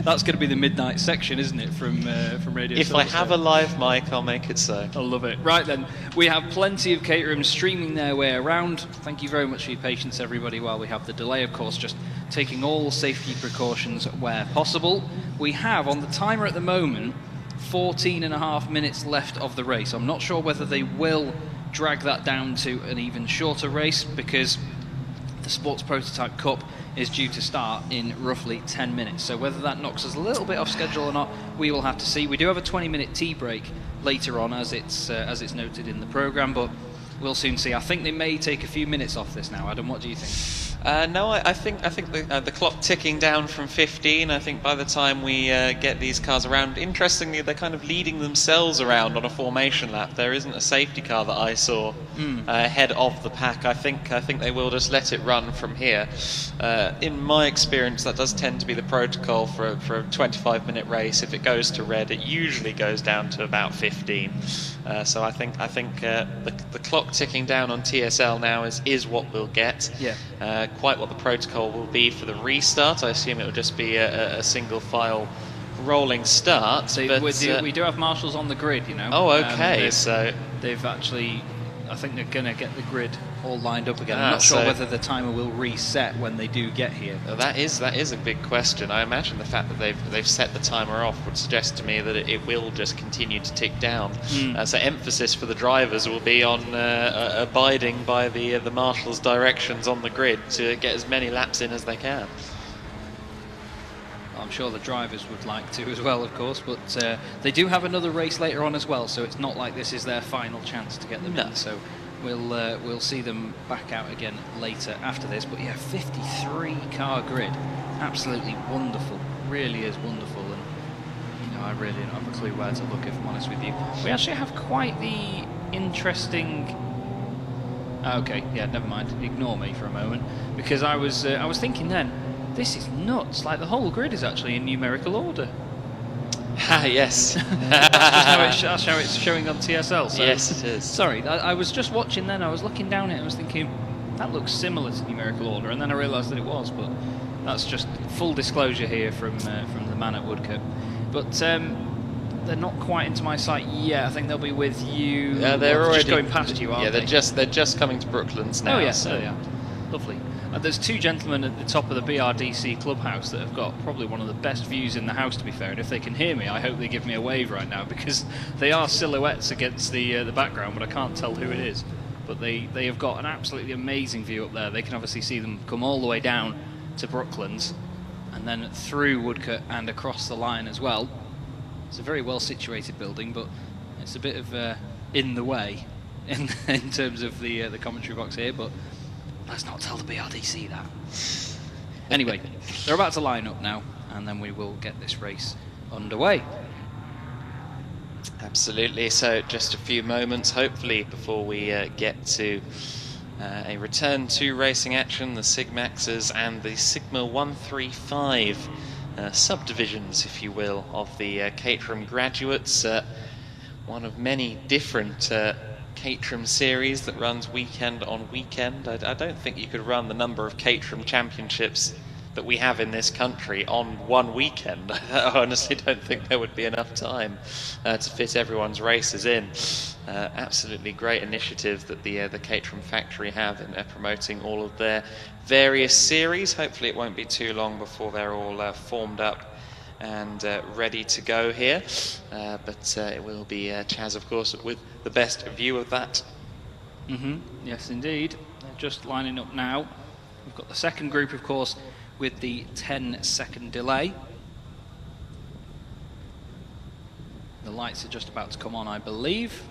A: That's going to be the midnight section, isn't it, from Radio
B: If
A: Silverstone.
B: I have a live mic, I'll make it so.
A: I love it. Right then, we have plenty of Caterham streaming their way around. Thank you very much for your patience, everybody, while we have the delay, of course, just taking all safety precautions where possible. We have, on the timer at the moment, 14 and a half minutes left of the race. I'm not sure whether they will drag that down to an even shorter race, because the Sports Prototype Cup is due to start in roughly 10 minutes. So whether that knocks us a little bit off schedule or not, we will have to see. We do have a 20-minute tea break later on, as it's noted in the programme, but we'll soon see. I think they may take a few minutes off this now. Adam, what do you think?
B: No, I think the clock ticking down from 15. I think by the time we get these cars around, interestingly, they're kind of leading themselves around on a formation lap. There isn't a safety car that I saw ahead of the pack. I think they will just let it run from here. In my experience, that does tend to be the protocol for a 25-minute race. If it goes to red, it usually goes down to about 15. So I think the clock ticking down on TSL now is what we'll get.
A: Yeah.
B: Quite what the protocol will be for the restart. I assume it will just be a single file rolling start.
A: So
B: but,
A: we do have marshals on the grid, you know.
B: Oh, okay. So
A: they've actually, I think they're going to get the grid all lined up again. I'm not sure whether the timer will reset when they do get here.
B: That is a big question. I imagine the fact that they've set the timer off would suggest to me that it will just continue to tick down. So emphasis for the drivers will be on abiding by the marshal's directions on the grid to get as many laps in as they can.
A: I'm sure the drivers would like to as well, of course, but they do have another race later on as well, so it's not like this is their final chance to get them in. So we'll see them back out again later after this. But yeah, 53 car grid, absolutely wonderful, really is wonderful, and you know, I really don't have a clue where to look, if I'm honest with you. We actually have quite the interesting. Okay, yeah, never mind. Ignore me for a moment, because I was thinking then, this is nuts. Like, the whole grid is actually in numerical order.
B: Yes.
A: That's how it's showing on TSL. So,
B: yes, it is.
A: Sorry, I was just watching then. I was looking down it and I was thinking, that looks similar to numerical order, and then I realised that it was. But that's just full disclosure here from the man at Woodcote. But they're not quite into my sight yet. I think they'll be with you.
B: They're already
A: just going past you, aren't they?
B: They're just coming to Brooklands now.
A: Oh yes,
B: so.
A: there they are. Lovely. There's two gentlemen at the top of the BRDC clubhouse that have got probably one of the best views in the house, to be fair, and if they can hear me, I hope they give me a wave right now, because they are silhouettes against the background, but I can't tell who it is. But they have got an absolutely amazing view up there. They can obviously see them come all the way down to Brooklands and then through Woodcote and across the line as well. It's a very well situated building, but it's a bit of in the way in terms of the commentary box here, but let's not tell the BRDC that. Anyway, they're about to line up now, and then we will get this race underway.
B: Absolutely. So just a few moments, hopefully, before we get to a return to racing action, the Sigmaxes and the Sigma 135 subdivisions, if you will, of the Caterham Graduates. One of many different Caterham series that runs weekend on weekend. I don't think you could run the number of Caterham Championships that we have in this country on one weekend. I honestly don't think there would be enough time to fit everyone's races in. Absolutely great initiative that the Caterham factory have in promoting all of their various series. Hopefully it won't be too long before they're all formed up and ready to go here, but it will be Chaz, of course, with the best view of that.
A: Yes, indeed. They're just lining up now. We've got the second group, of course, with the 10-second delay. lights are just about to come on, I believe.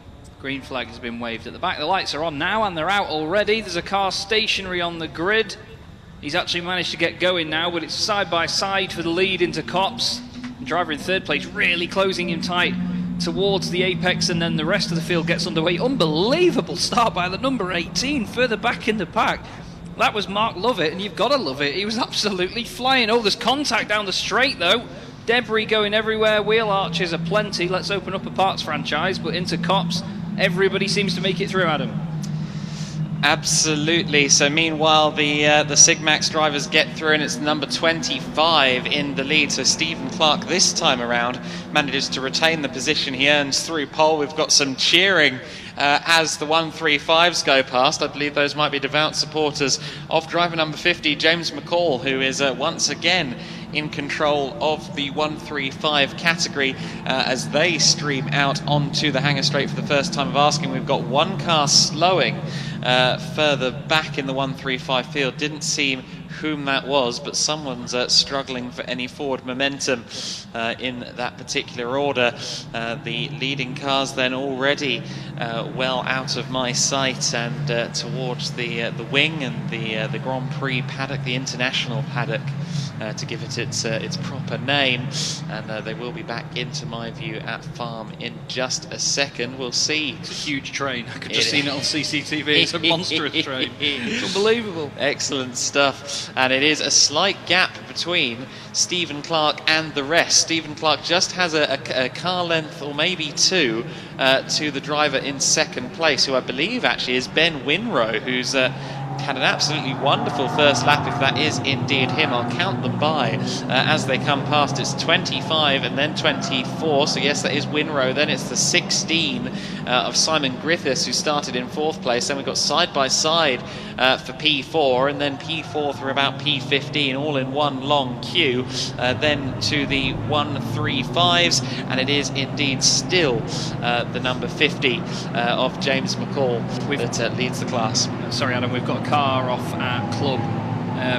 A: Green flag has been waved at the back. The lights are on now and they're out already. There's a car stationary on the grid. He's actually managed to get going now, but it's side by side for the lead into Copse. The driver in third place really closing him tight towards the apex, and then the rest of the field gets underway. Unbelievable start by the number 18 further back in the pack. That was Mark Lovett, and you've got to love it. He was absolutely flying. Oh, there's contact down the straight though. Debris going everywhere. Wheel arches are plenty. Let's open up a parts franchise, but into Copse, everybody seems to make it through, Adam.
B: Absolutely. So meanwhile, the Sigmax drivers get through, and it's number 25 in the lead. So Stephen Clark this time around manages to retain the position. He earns through pole. We've got some cheering as the 135s go past. I believe those might be devout supporters of driver number 50, James McCall, who is once again in control of the 135 category as they stream out onto the hangar straight for the first time of asking. We've got one car slowing further back in the 135 field. Didn't seem whom that was, but someone's struggling for any forward momentum in that particular order. The leading cars then already well out of my sight and towards the wing and the Grand Prix paddock, the international paddock, to give it its proper name, and they will be back into my view at farm in just a second. We'll see.
A: It's a huge train. I could just seen it on CCTV. It's a monstrous train. It's unbelievable.
B: Excellent stuff. And it is a slight gap between Stephen Clark and the rest. Stephen Clark just has a car length or maybe two to the driver in second place, who I believe actually is Ben Winrow, who's had an absolutely wonderful first lap, if that is indeed him. I'll count them by as they come past. It's 25 and then 24, so yes, that is Winrow. Then it's the 16 of Simon Griffiths, who started in fourth place. Then we've got side by side for P4, and then P4 through about P15, all in one long queue. Then to the 135s, and it is indeed still the number 50 of James McCall that leads the class.
A: Sorry, Adam, we've got a car off at Club.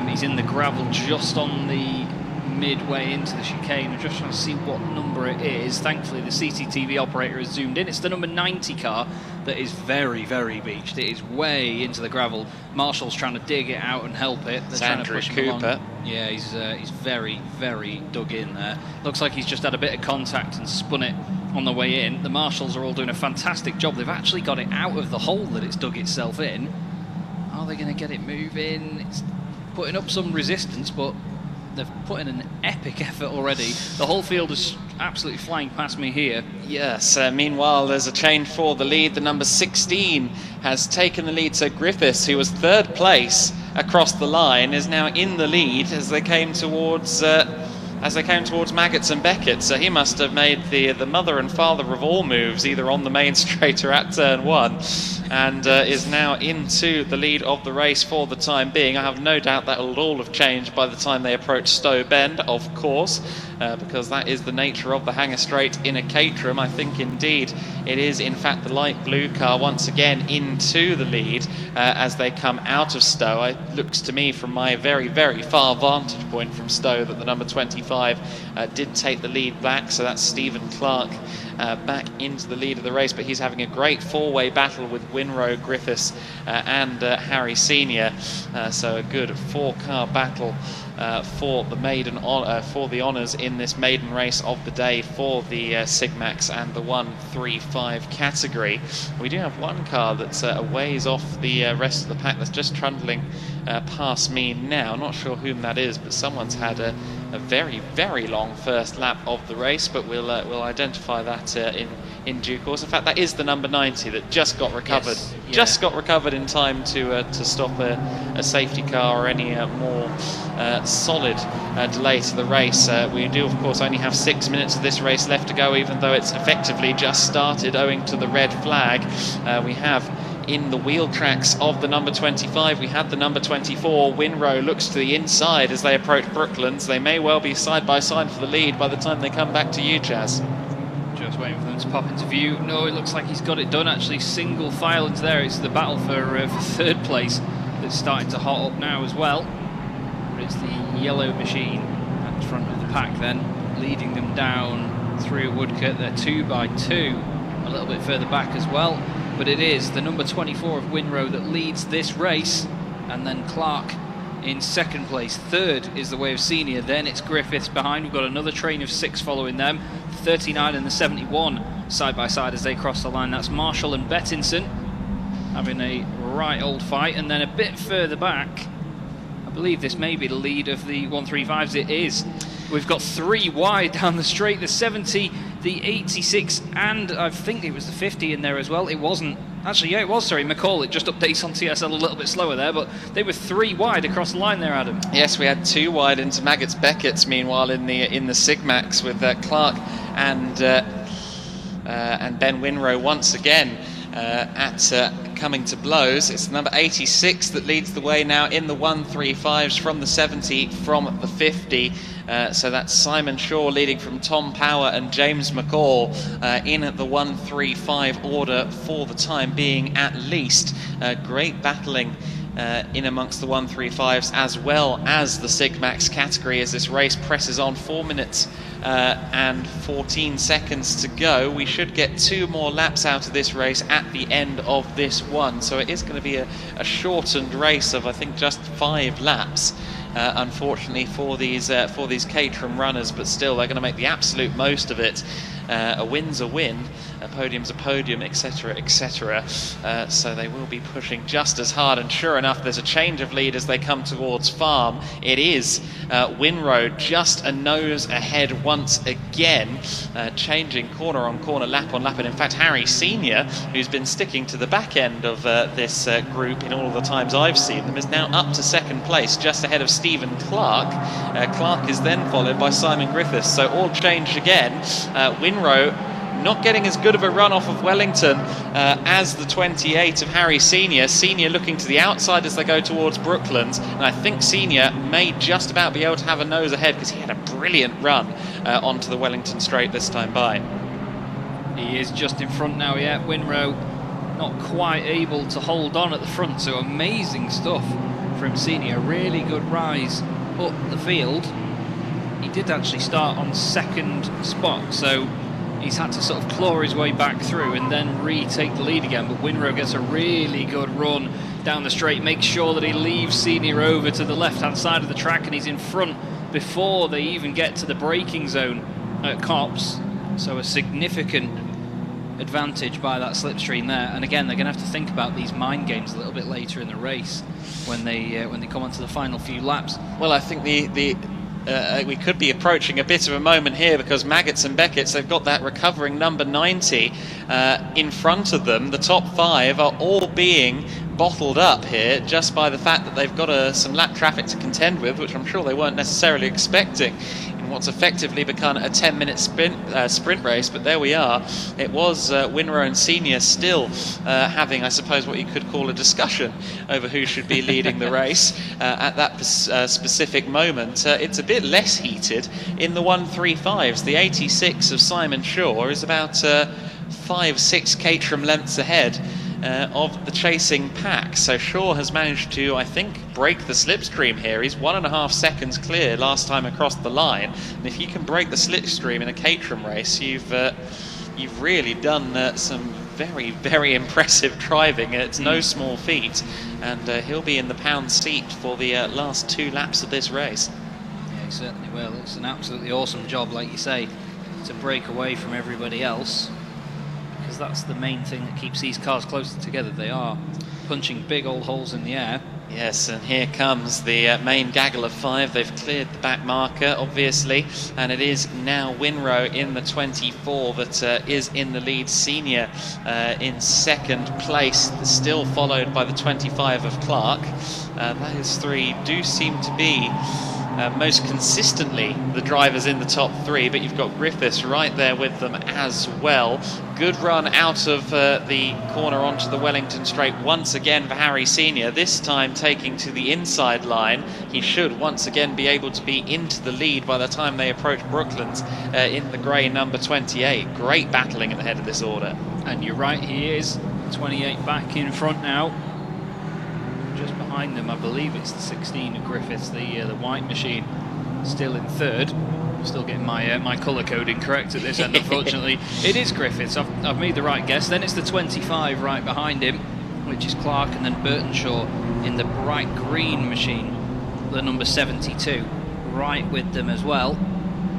A: He's in the gravel just on the midway into the chicane. I'm just trying to see what number it is. Thankfully, the CCTV operator has zoomed in. It's the number 90 car that is very, very beached. It is way into the gravel. Marshall's trying to dig it out and help it. They're trying to push him along. Yeah, he's very, very dug in there. Looks like he's just had a bit of contact and spun it on the way in. The Marshals are all doing a fantastic job. They've actually got it out of the hole that it's dug itself in. Are they going to get it moving? It's putting up some resistance, but they've put in an epic effort already. The whole field is absolutely flying past me here.
B: Yes, meanwhile, there's a change for the lead. The number 16 has taken the lead. So Griffiths, who was third place across the line, is now in the lead as they came towards Maggots and Beckett. So he must have made the mother and father of all moves, either on the main straight or at turn one, and is now into the lead of the race for the time being. I have no doubt that will all have changed by the time they approach Stowe Bend, of course, because that is the nature of the hangar straight in a Caterham. I think indeed it is in fact the light blue car once again into the lead as they come out of Stowe. It looks to me from my very, very far vantage point from Stowe that the number 25 did take the lead back, so that's Stephen Clark back into the lead of the race, but he's having a great four-way battle with Winrow, Griffiths and Harry Senior, so a good four-car battle for the honours in this maiden race of the day for the Sigmax and the 135 category. We do have one car that's a ways off the rest of the pack that's just trundling past me now. Not sure whom that is, but someone's had a very, very long first lap of the race, but we'll identify that in due course. In fact, that is the number 90 that just got recovered. Yes, yeah. Just got recovered in time to stop a safety car or any more solid delay to the race. We do, of course, only have 6 minutes of this race left to go, even though it's effectively just started owing to the red flag. We have in the wheel tracks of the number 25, we had the number 24. Winrow looks to the inside as they approach Brooklands. They may well be side by side for the lead by the time they come back to you, Chaz.
A: Just waiting for them to pop into view. No, it looks like he's got it done actually. Single file into there. It's the battle for third place that's starting to hot up now as well. But it's the yellow machine at the front of the pack then, leading them down through Woodcote. They're 2 by 2, a little bit further back as well. But it is the number 24 of Winrow that leads this race, and then Clark in second place. Third is the Way of Senior, then it's Griffiths behind. We've got another train of 6 following them, 39 and the 71 side by side as they cross the line. That's Marshall and Bettinson having a right old fight. And then a bit further back, I believe this may be the lead of the 135s. It is. We've got 3 wide down the straight, the 70, the 86, and I think it was the 50 in there as well. It wasn't. Actually, yeah, it was, sorry, McCall. It just updates on TSL a little bit slower there, but they were 3 wide across the line there, Adam.
B: Yes, we had 2 wide into Maggots Beckett's, meanwhile, in the Sigmax with Clark and Ben Winrow once again at coming to blows. It's number 86 that leads the way now in the 135s, from the 70, from the 50. So that's Simon Shaw leading from Tom Power and James McCall in the 135 order for the time being, at least. Great battling in amongst the 135s as well as the Sigmax category as this race presses on. 4 minutes and 14 seconds to go. We should get 2 more laps out of this race at the end of this one, so it is going to be a shortened race of, I think, just 5 laps. Unfortunately for these Caterham runners, but still they're going to make the absolute most of it. A win's a win, a podium's a podium, etc, etc. So they will be pushing just as hard, and sure enough there's a change of lead as they come towards Farm. It is Winrow just a nose ahead once again, changing corner on corner, lap on lap, and in fact Harry Senior, who's been sticking to the back end of this group in all of the times I've seen them, is now up to second place, just ahead of Stephen Clark. Clark is then followed by Simon Griffiths, so all changed again. Winrow not getting as good of a run off of Wellington as the 28 of Harry Senior. Senior looking to the outside as they go towards Brooklands, and I think Senior may just about be able to have a nose ahead because he had a brilliant run onto the Wellington straight this time by.
A: He is just in front now, yeah. Winrow not quite able to hold on at the front, so amazing stuff from Senior. Really good rise up the field. He did actually start on second spot, so he's had to sort of claw his way back through and then retake the lead again. But Winrow gets a really good run down the straight, makes sure that he leaves Senior over to the left-hand side of the track, and he's in front before they even get to the braking zone at Copse. So a significant advantage by that slipstream there. And again, they're going to have to think about these mind games a little bit later in the race when they come onto the final few laps.
B: Well, I think we could be approaching a bit of a moment here, because Maggots and Beckett's, they've got that recovering number 90 in front of them. The top 5 are all being bottled up here just by the fact that they've got some lap traffic to contend with, which I'm sure they weren't necessarily expecting in what's effectively become a 10-minute sprint race. But there we are. It was Winrow and Senior still having, I suppose, what you could call a discussion over who should be leading the race at that specific moment. It's a bit less heated in the 135s. The 86 of Simon Shaw is about 5-6 Caterham lengths ahead of the chasing pack. So Shaw has managed to, I think, break the slipstream here. He's 1.5 seconds clear last time across the line, and if you can break the slipstream in a Caterham race, you've really done some very, very impressive driving. It's no small feat, and he'll be in the pound seat for the last 2 laps of this race.
A: Yeah, he certainly will. It's an absolutely awesome job, like you say, to break away from everybody else, because that's the main thing that keeps these cars closer together. They are punching big old holes in the air.
B: Yes, and here comes the main gaggle of 5. They've cleared the back marker, obviously, and it is now Winrow in the 24 that is in the lead. Senior in second place, still followed by the 25 of Clark. Those 3 do seem to be most consistently the drivers in the top 3, but you've got Griffiths right there with them as well. Good run out of the corner onto the Wellington straight once again for Harry Senior, this time taking to the inside line. He should once again be able to be into the lead by the time they approach Brooklands in the grey number 28. Great battling at the head of this order.
A: And you're right, he is 28 back in front now. Just behind them, I believe it's the 16 of Griffiths, the white machine, still in third. Still getting my colour coding correct at this end, unfortunately. It is Griffiths. I've made the right guess. Then it's the 25 right behind him, which is Clark, and then Burtonshaw in the bright green machine, the number 72, right with them as well.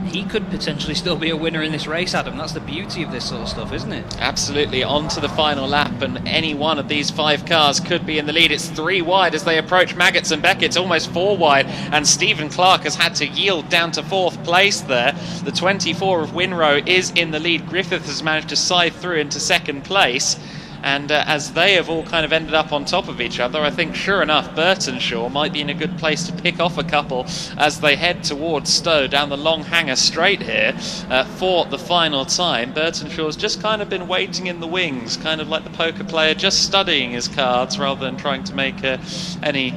A: He could potentially still be a winner in this race, Adam. That's the beauty of this sort of stuff, isn't it?
B: Absolutely. On to the final lap, and any one of these 5 cars could be in the lead. It's 3 wide as they approach Maggots and Beckett, almost 4 wide, and Stephen Clark has had to yield down to 4th place there. The 24 of Winrow is in the lead. Griffith has managed to scythe through into 2nd place. And as they have all kind of ended up on top of each other, I think sure enough Burtonshaw might be in a good place to pick off a couple as they head towards Stowe down the long hanger straight here for the final time. Burtonshaw's just kind of been waiting in the wings, kind of like the poker player, just studying his cards rather than trying to make any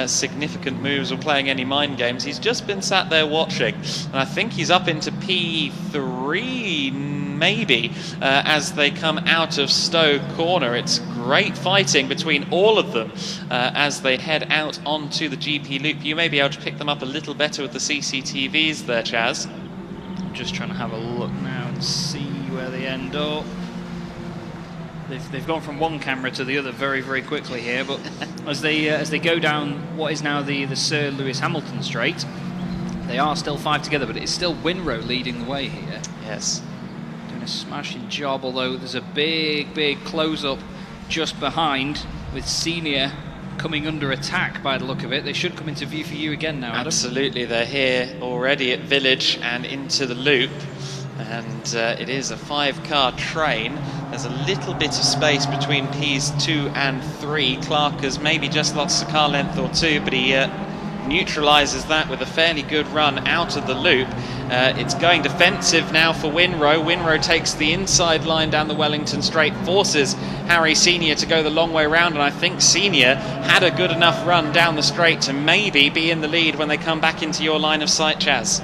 B: significant moves or playing any mind games. He's just been sat there watching, and I think he's up into P3 maybe as they come out of Stowe Corner. It's great fighting between all of them as they head out onto the GP loop. You may be able to pick them up a little better with the CCTVs there, Chaz.
A: I'm just trying to have a look now and see where they end up. They've gone from one camera to the other very, very quickly here, but as they go down what is now the Sir Lewis Hamilton straight, they are still 5 together, but it's still Winrow leading the way here.
B: Yes.
A: Doing a smashing job, although there's a big close-up just behind with Senior coming under attack by the look of it. They should come into view for you again now, Adam.
B: Absolutely, they're here already at Village and into the loop. And it is a 5-car train. There's a little bit of space between Ps 2 and 3. Clark has maybe just lost a car length or 2, but he neutralises that with a fairly good run out of the loop. It's going defensive now for Winrow. Winrow takes the inside line down the Wellington Straight, forces Harry Senior to go the long way round, and I think Senior had a good enough run down the straight to maybe be in the lead when they come back into your line of sight, Chaz.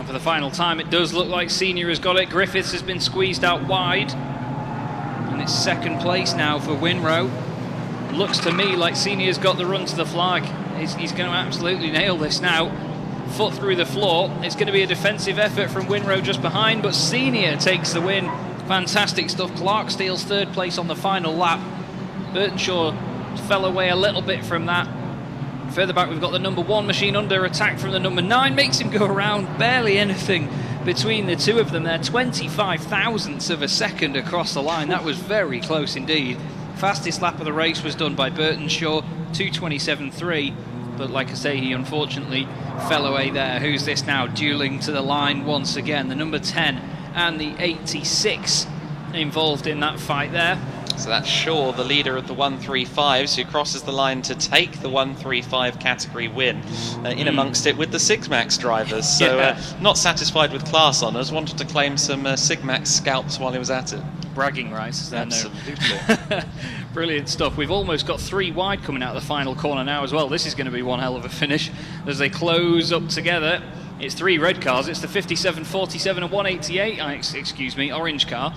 A: For the final time, it does look like Senior has got it. Griffiths has been squeezed out wide, and it's 2nd place now for Winrow. Looks to me like Senior's got the run to the flag. He's going to absolutely nail this now. Foot through the floor. It's going to be a defensive effort from Winrow just behind, but Senior takes the win. Fantastic stuff. Clark steals 3rd place on the final lap. Burtonshaw fell away a little bit from that. Further back, we've got the number 1 machine under attack from the number 9. Makes him go around. Barely anything between the two of them there. 25 thousandths of a second across the line. That was very close indeed. Fastest lap of the race was done by Burtonshaw, 2:27.3. But like I say, he unfortunately fell away there. Who's this now? Dueling to the line once again. The number 10 and the 86 involved in that fight there.
B: So that's Shaw, the leader of the 135s, who crosses the line to take the 135 category win in amongst it with the Sigmax drivers. So not satisfied with class honours, wanted to claim some Sigmax scalps while he was at it.
A: Bragging rights.
B: Absolutely.
A: Brilliant stuff. We've almost got 3 wide coming out of the final corner now as well. This is going to be one hell of a finish as they close up together. It's 3 red cars. It's the 57, 47 and 188, excuse me, orange car.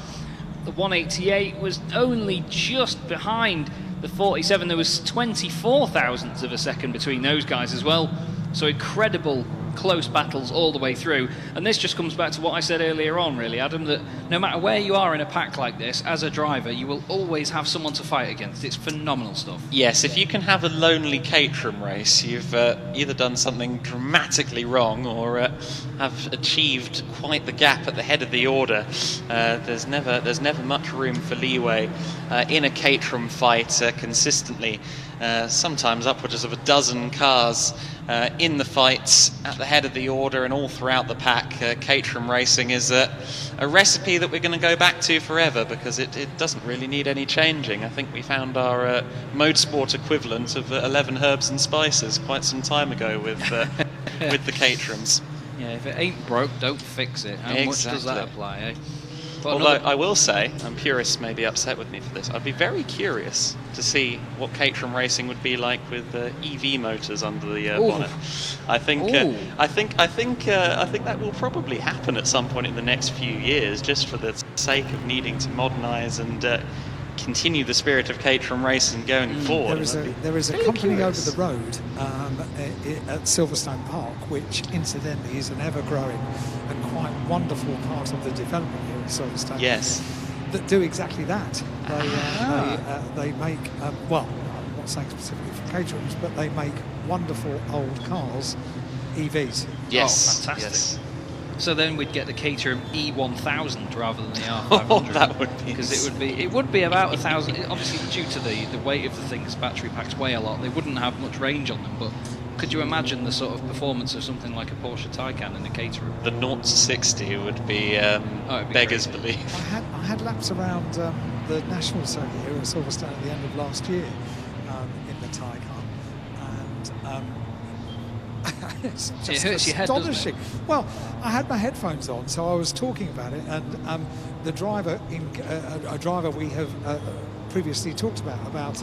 A: The 188 was only just behind the 47. There was 24 thousandths of a second between those guys as well. So incredible close battles all the way through. And this just comes back to what I said earlier on, really, Adam, that no matter where you are in a pack like this, as a driver, you will always have someone to fight against. It's phenomenal stuff.
B: Yes, if you can have a lonely Caterham race, you've either done something dramatically wrong or have achieved quite the gap at the head of the order. There's never much room for leeway in a Caterham fight consistently. Sometimes upwards of a dozen cars in the fights at the head of the order and all throughout the pack. Caterham racing is a recipe that we're going to go back to forever because it doesn't really need any changing. I think we found our Modesport equivalent of 11 herbs and spices quite some time ago with the Caterhams.
A: Yeah, if it ain't broke, don't fix it. How much does that apply, eh? But
B: although I will say, and purists may be upset with me for this, I'd be very curious to see what Caterham racing would be like with EV motors under the bonnet. I think that will probably happen at some point in the next few years, just for the sake of needing to modernise and continue the spirit of Caterham racing going forward.
G: There is a company over the road at Silverstone Park, which incidentally is an ever-growing and quite wonderful part of the development here at Silverstone.
B: Yes.
G: That do exactly that. They make, well, I'm not saying specifically for Caterhams, but they make wonderful old cars, EVs.
B: Yes.
A: Oh, fantastic. Yes. So then we'd get the Caterham E1000 rather than the R500.
B: Oh, that would be,
A: because it would be about 1,000. Obviously, due to the weight of the things, battery packs weigh a lot. They wouldn't have much range on them. But could you imagine the sort of performance of something like a Porsche Taycan in a Caterham?
B: The 0 to 60 would be beggars belief.
G: I had laps around the national circuit here at Silverstone at the end of last year in the Taycan, and it's just
A: it hurts your head, doesn't it?
G: Well, I had my headphones on, so I was talking about it, and the driver, a driver we have previously talked about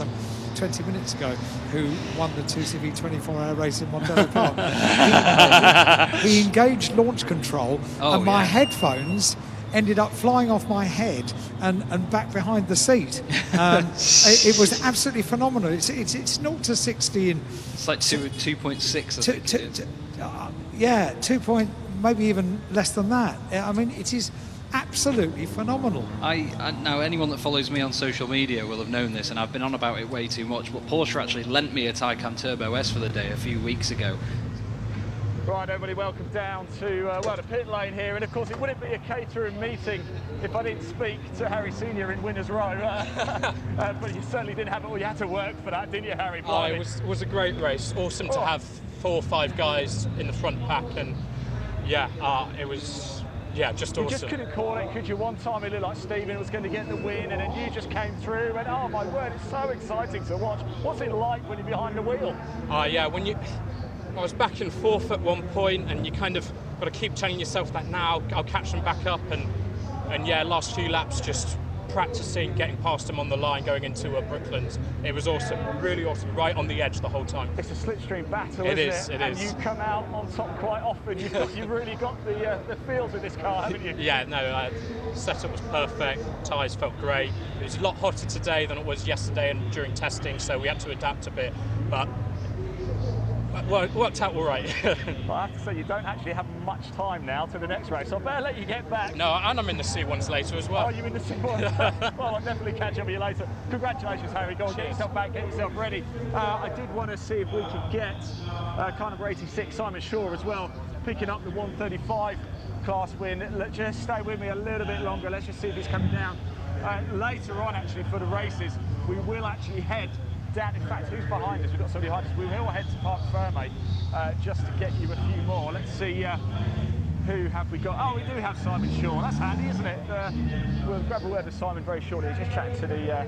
G: 20 minutes ago, who won the 2CV 24-hour race in Mondello Park, he engaged launch control, and my headphones ended up flying off my head and back behind the seat. It was absolutely phenomenal. It's 0 to 60 in...
A: It's like 2.6, I think.
G: Yeah, 2 point, maybe even less than that. I mean, it is absolutely phenomenal.
A: Now, anyone that follows me on social media will have known this, and I've been on about it way too much, but Porsche actually lent me a Taycan Turbo S for the day a few weeks ago.
C: Right, everybody, welcome down to the pit lane here, and of course it wouldn't be a Caterham meeting if I didn't speak to Harry Senior in Winners Row, but you certainly didn't have it all. You had to work for that, didn't you, Harry?
J: It was a great race. Awesome to have 4 or 5 guys in the front pack, and it was just awesome.
C: You just couldn't call it, could you? One time it looked like Stephen was going to get the win, and then you just came through, and oh my word, it's so exciting to watch. What's it like when you're behind the wheel?
J: I was back and forth at one point, and you kind of got to keep telling yourself that now I'll catch them back up, and last few laps just practicing, getting past them on the line, going into Brooklands. It was awesome, really awesome, right on the edge the whole time.
C: It's a slipstream battle, isn't it?
J: It
C: and
J: is.
C: You come out on top quite often. You've really got the feels with this car, haven't you?
J: Yeah, no, setup was perfect, tyres felt great. It was a lot hotter today than it was yesterday and during testing, so we had to adapt a bit, but well, it worked out all right.
C: Well, I have to say, you don't actually have much time now to the next race, so I better let you get back.
J: No, and I'm in the C1s later as well.
C: Oh, you're in the C1s? Well, I'll definitely catch up with you later. Congratulations, Harry. Go on, get yourself back, get yourself ready. I did want to see if we could get kind of 86 Simon Shaw as well, picking up the 135 class win. Just stay with me a little bit longer. Let's just see if he's coming down. Later on, actually, for the races, we will actually head down. In fact, who's behind us? We've got somebody behind us. We will head to Parc Ferme just to get you a few more. Let's see who have we got. Oh, we do have Simon Shaw. That's handy, isn't it? We'll grab a word with Simon very shortly. He's just chatting to the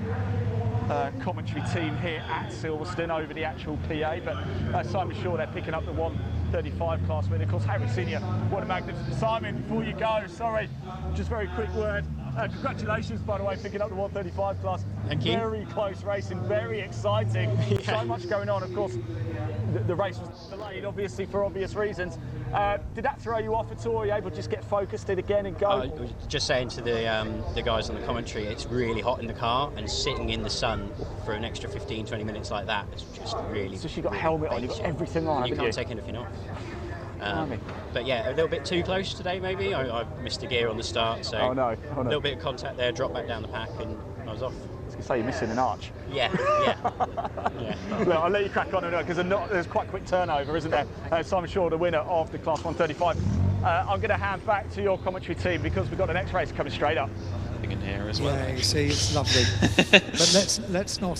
C: commentary team here at Silverstone over the actual PA. But Simon Shaw, they're picking up the 135 class win. Of course, Harry Senior, what a magnificent. Simon, before you go, sorry, just very quick word. Congratulations, by the way, picking up the 135 class.
K: Thank you.
C: Very close racing, very exciting. So much going on. Of course, the race was delayed, obviously, for obvious reasons. Did that throw you off at all? Were you able to just get focused in again and go?
K: I was just saying to the guys on the commentary, it's really hot in the car, and sitting in the sun for an extra 15-20 minutes like that is just really.
C: So you got a helmet on, you've got everything on.
K: You can't take anything off. But yeah, a little bit too close today, maybe. I missed a gear on the start, so a little bit of contact there, dropped back down the pack, and I was off.
C: I was going to say, you're missing an arch.
K: Yeah.
C: Look, I'll let you crack on because there's quite quick turnover, isn't there? Simon Shaw, the winner of the Class 135. I'm going to hand back to your commentary team because we've got the next race coming straight up.
B: In here as well.
G: Yeah, you see, it's lovely. But let's not